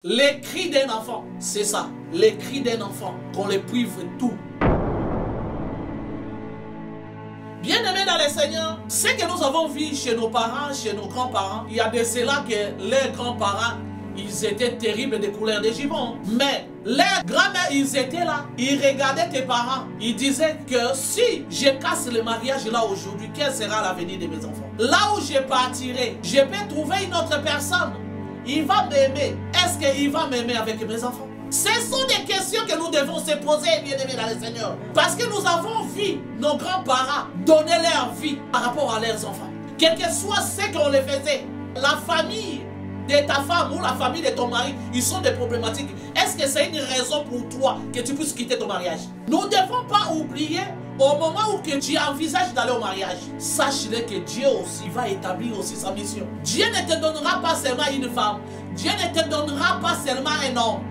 Les cris d'un enfant, c'est ça. Les cris d'un enfant, qu'on les prive tout. Bien-aimés dans les Seigneurs, ce que nous avons vu chez nos parents, chez nos grands-parents, il y a de cela que les grands-parents, ils étaient terribles de couleur de gibon. Mais les grands-mères, ils étaient là. Ils regardaient tes parents. Ils disaient que si je casse le mariage là aujourd'hui, quel sera l'avenir de mes enfants? Là où je partirai, je peux trouver une autre personne. Il va m'aimer. Est-ce qu'il va m'aimer avec mes enfants? Ce sont des questions que nous devons se poser, bien-aimés dans le Seigneur. Parce que nous avons vu nos grands-parents donner leur vie par rapport à leurs enfants. Quel que soit ce qu'on les faisait, la famille de ta femme ou la famille de ton mari, ils sont des problématiques. Est-ce que c'est une raison pour toi que tu puisses quitter ton mariage? Nous ne devons pas oublier au moment où que tu envisages d'aller au mariage, sache-le que Dieu aussi va établir aussi sa mission. Dieu ne te donnera pas seulement une femme, Dieu ne te donnera pas seulement un homme,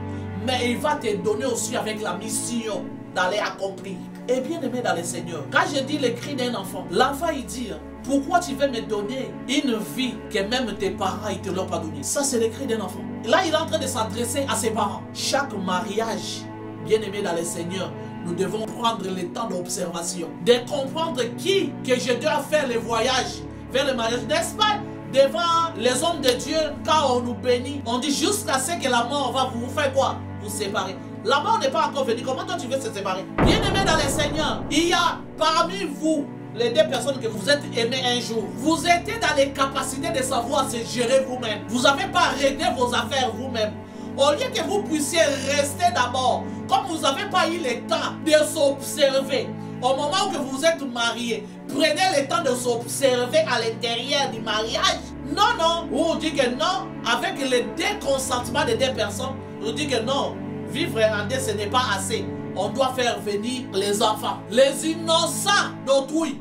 mais il va te donner aussi avec la mission d'aller accomplir. Et bien aimé dans le Seigneur, quand je dis le cri d'un enfant, l'enfant il dit, pourquoi tu veux me donner une vie que même tes parents ne te l'ont pas donnée? Ça c'est le cri d'un enfant. Là il est en train de s'adresser à ses parents. Chaque mariage, bien aimé dans le Seigneur, nous devons prendre le temps d'observation, de comprendre qui que je dois faire le voyage vers le mariage, n'est-ce pas? Devant les hommes de Dieu, quand on nous bénit, on dit jusqu'à ce que la mort va vous faire quoi? Vous séparer. La mort n'est pas encore venue. Comment toi tu veux se séparer? Bien aimé dans le Seigneur, il y a parmi vous les deux personnes que vous êtes aimés un jour. Vous étiez dans les capacités de savoir se gérer vous-même. Vous n'avez pas réglé vos affaires vous-même. Au lieu que vous puissiez rester d'abord, comme vous n'avez pas eu le temps de s'observer, au moment où vous êtes mariés, prenez le temps de s'observer à l'intérieur du mariage. Non, non, vous dites que non, avec le déconsentement des deux personnes, vous dites que non, vivre en deux, ce n'est pas assez. On doit faire venir les enfants, les innocents d'autrui.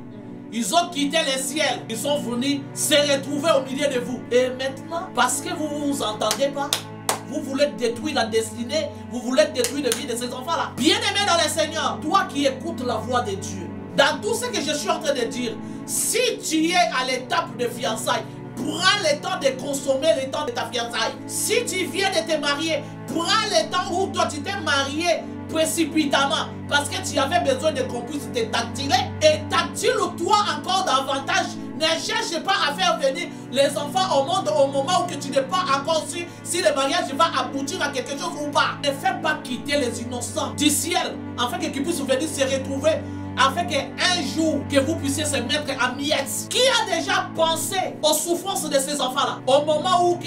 Ils ont quitté le ciel, ils sont venus se retrouver au milieu de vous. Et maintenant, parce que vous ne vous entendez pas, vous voulez détruire la destinée, vous voulez détruire la vie de ces enfants-là. Bien-aimé dans le Seigneur, toi qui écoutes la voix de Dieu, dans tout ce que je suis en train de dire, si tu es à l'étape de fiançailles, prends le temps de consommer le temps de ta fiançaille. Si tu viens de te marier, prends le temps où toi tu t'es marié précipitamment parce que tu avais besoin de qu'on puisse te tactiler. Et tactile-toi encore davantage. Ne cherche pas à faire venir les enfants au monde au moment où tu n'es pas encore sûr si le mariage va aboutir à quelque chose ou pas. Ne fais pas quitter les innocents du ciel afin qu'ils puissent venir se retrouver, afin qu'un jour que vous puissiez se mettre en miettes. Qui a déjà pensé aux souffrances de ces enfants-là au moment où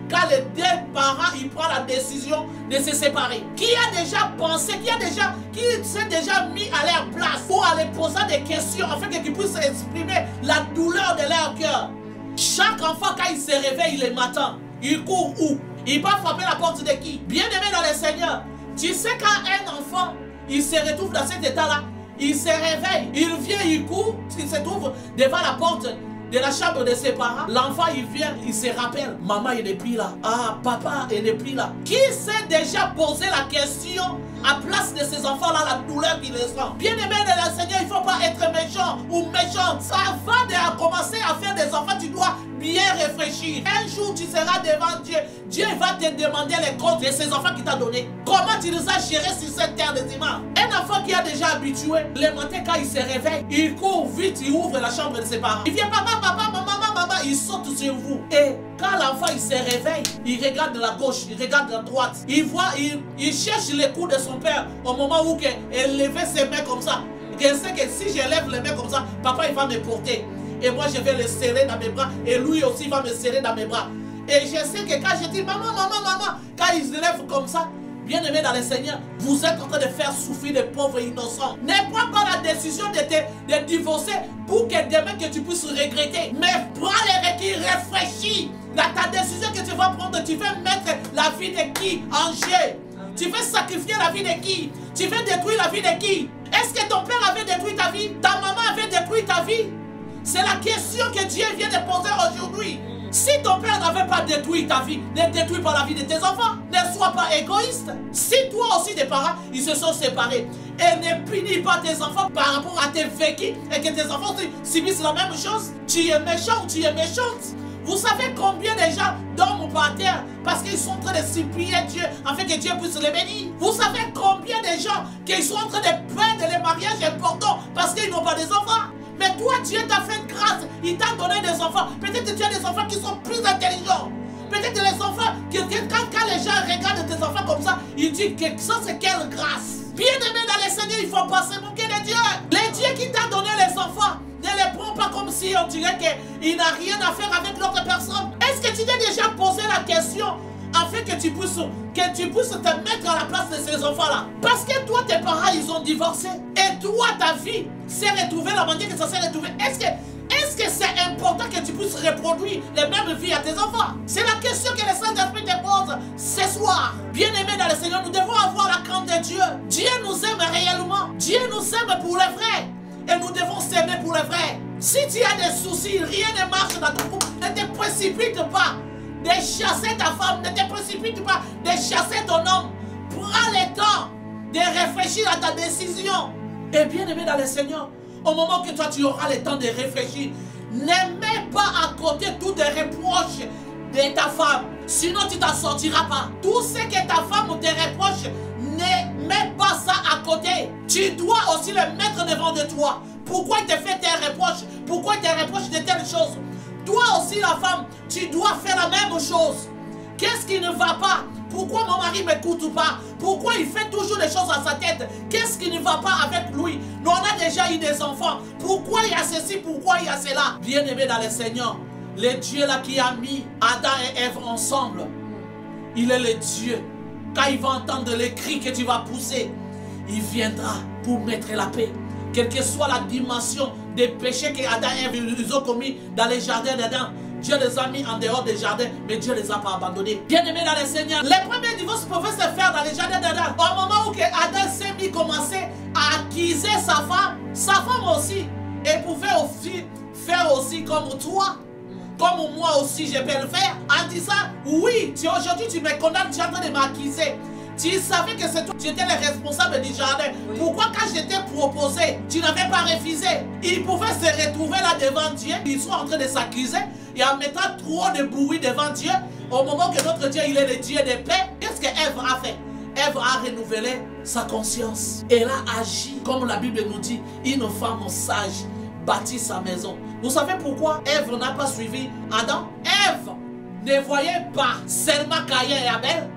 quand les deux parents ils prennent la décision de se séparer? Qui a déjà pensé, qui s'est déjà mis à leur place pour aller poser des questions afin qu'ils puissent exprimer la douleur de leur cœur? Chaque enfant, quand il se réveille le matin, il court où? Il va frapper la porte de qui? Bien-aimé dans le Seigneur, tu sais quand un enfant il se retrouve dans cet état-là, il se réveille, il vient, il court, il se trouve devant la porte de la chambre de ses parents. L'enfant il vient, il se rappelle, maman il n'est plus là, ah papa il n'est plus là. Qui s'est déjà posé la question à place de ces enfants là, la douleur qu'il sent? Bien aimé de le Seigneur, il ne faut pas être méchant ou méchante. Avant de commencer à faire des enfants, tu dois bien réfléchir. Un jour tu seras devant Dieu, Dieu va te demander les comptes de ces enfants qu'il t'a donnés. Comment tu les as gérés sur cette terre des humains? Un enfant qui a déjà habitué, le matin quand il se réveille, il court vite, il ouvre la chambre de ses parents. Il vient papa, papa, maman, il saute sur vous. Et quand l'enfant il se réveille, il regarde la gauche, il regarde la droite, il voit, il cherche les coups de son père au moment où il levait ses mains comme ça. Il sait que si je lève les mains comme ça, papa il va me porter. Et moi je vais le serrer dans mes bras et lui aussi va me serrer dans mes bras. Et je sais que quand je dis maman, quand il se lève comme ça, bien aimé dans le Seigneur, vous êtes en train de faire souffrir les pauvres innocents. Ne prends pas la décision de divorcer pour que demain que tu puisses regretter. Mais prends les recul, réfléchis. Ta décision que tu vas prendre, tu veux mettre la vie de qui en jeu? Tu veux sacrifier la vie de qui? Tu veux détruire la vie de qui? Est-ce que ton père avait détruit ta vie? Ta maman avait détruit ta vie? C'est la question que Dieu vient de poser aujourd'hui. Si ton père n'avait pas détruit ta vie, ne détruis pas la vie de tes enfants. Ne sois pas égoïste. Si toi aussi tes parents, ils se sont séparés, et ne punis pas tes enfants par rapport à tes vécus et que tes enfants subissent la même chose, tu es méchant ou tu es méchante. Vous savez combien de gens dorment par terre parce qu'ils sont en train de supplier Dieu afin que Dieu puisse les bénir. Vous savez combien de gens qui sont en train de perdre les mariages importants parce qu'ils n'ont pas des enfants. Mais toi, Dieu t'a fait une grâce, il t'a donné des enfants. Peut-être que tu as des enfants qui sont plus intelligents. Peut-être les enfants, quand les gens regardent tes enfants comme ça, ils disent que ça c'est quelle grâce. Bien-aimé dans les Seigneurs, il faut pas se moquer de Dieu. Les dieux qui t'a donné les enfants, ne les prends pas comme si on dirait qu'il n'a rien à faire avec l'autre personne. Est-ce que tu t'es déjà posé la question afin que tu puisses te mettre à la place de ces enfants-là? Parce que toi, tes parents, ils ont divorcé. Et toi, ta vie s'est retrouvée la manière que ça s'est retrouvé. Est-ce que c'est important que tu puisses reproduire les mêmes vies à tes enfants? C'est la question que le Saint-Esprit te pose ce soir. Bien-aimés dans le Seigneur, nous devons avoir la crainte de Dieu. Dieu nous aime réellement. Dieu nous aime pour les vrais. Et nous devons s'aimer pour les vrais. Si tu as des soucis, rien ne marche dans ton couple, ne te précipite pas de chasser ta femme, ne te précipite pas de chasser ton homme. Prends le temps de réfléchir à ta décision. Et bien-aimé dans le Seigneur, au moment que toi tu auras le temps de réfléchir, ne mets pas à côté tous les reproches de ta femme. Sinon tu t'en sortiras pas. Tout ce que ta femme te reproche, ne mets pas ça à côté. Tu dois aussi le mettre devant de toi. Pourquoi il te fait tes reproches? Pourquoi il te reproche de telles choses? Toi aussi la femme, tu dois faire la même chose. Qu'est-ce qui ne va pas? Pourquoi mon mari ne m'écoute pas? Pourquoi il fait toujours des choses à sa tête? Qu'est-ce qui ne va pas avec lui? Nous on a déjà eu des enfants. Pourquoi il y a ceci? Pourquoi il y a cela? Bien-aimé dans le Seigneur, le Dieu là qui a mis Adam et Ève ensemble, il est le Dieu. Quand il va entendre les cris que tu vas pousser, il viendra pour mettre la paix. Quelle que soit la dimension des péchés que Adam et Ève ils ont commis dans les jardins d'Adam, Dieu les a mis en dehors des jardins, mais Dieu ne les a pas abandonnés. Bien-aimés dans le Seigneur, les premiers divorces pouvaient se faire dans les jardins d'Adam. Au moment où Adam s'est mis commencer à accuser sa femme aussi, elle pouvait aussi faire aussi comme toi, comme moi aussi je peux le faire, en disant, oui, aujourd'hui tu me condamnes, tu es en train de m'accuser. Tu savais que c'est toi, tu étais le responsable du jardin. Oui. Pourquoi quand je t'ai proposé, tu n'avais pas refusé? Ils pouvaient se retrouver là devant Dieu. Ils sont en train de s'accuser et en mettant trop de bruit devant Dieu. Au moment que notre Dieu, il est le Dieu de paix, qu'est-ce qu'Ève a fait? Ève a renouvelé sa conscience. Elle a agi, comme la Bible nous dit, une femme sage bâtit sa maison. Vous savez pourquoi Ève n'a pas suivi Adam? Ève ne voyait pas seulement Caïn et Abel,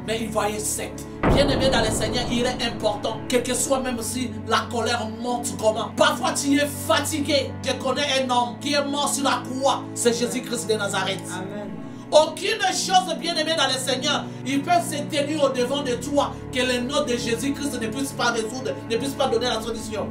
mais il voyait sept. Bien-aimé dans le Seigneur, il est important, quel que soit même si la colère monte comment. Parfois tu es fatigué. Je connais un homme qui est mort sur la croix. C'est Jésus-Christ de Nazareth. Amen. Aucune chose, bien-aimé dans le Seigneur, ils peuvent se tenir au devant de toi que le nom de Jésus-Christ ne puisse pas résoudre, ne puisse pas donner la solution.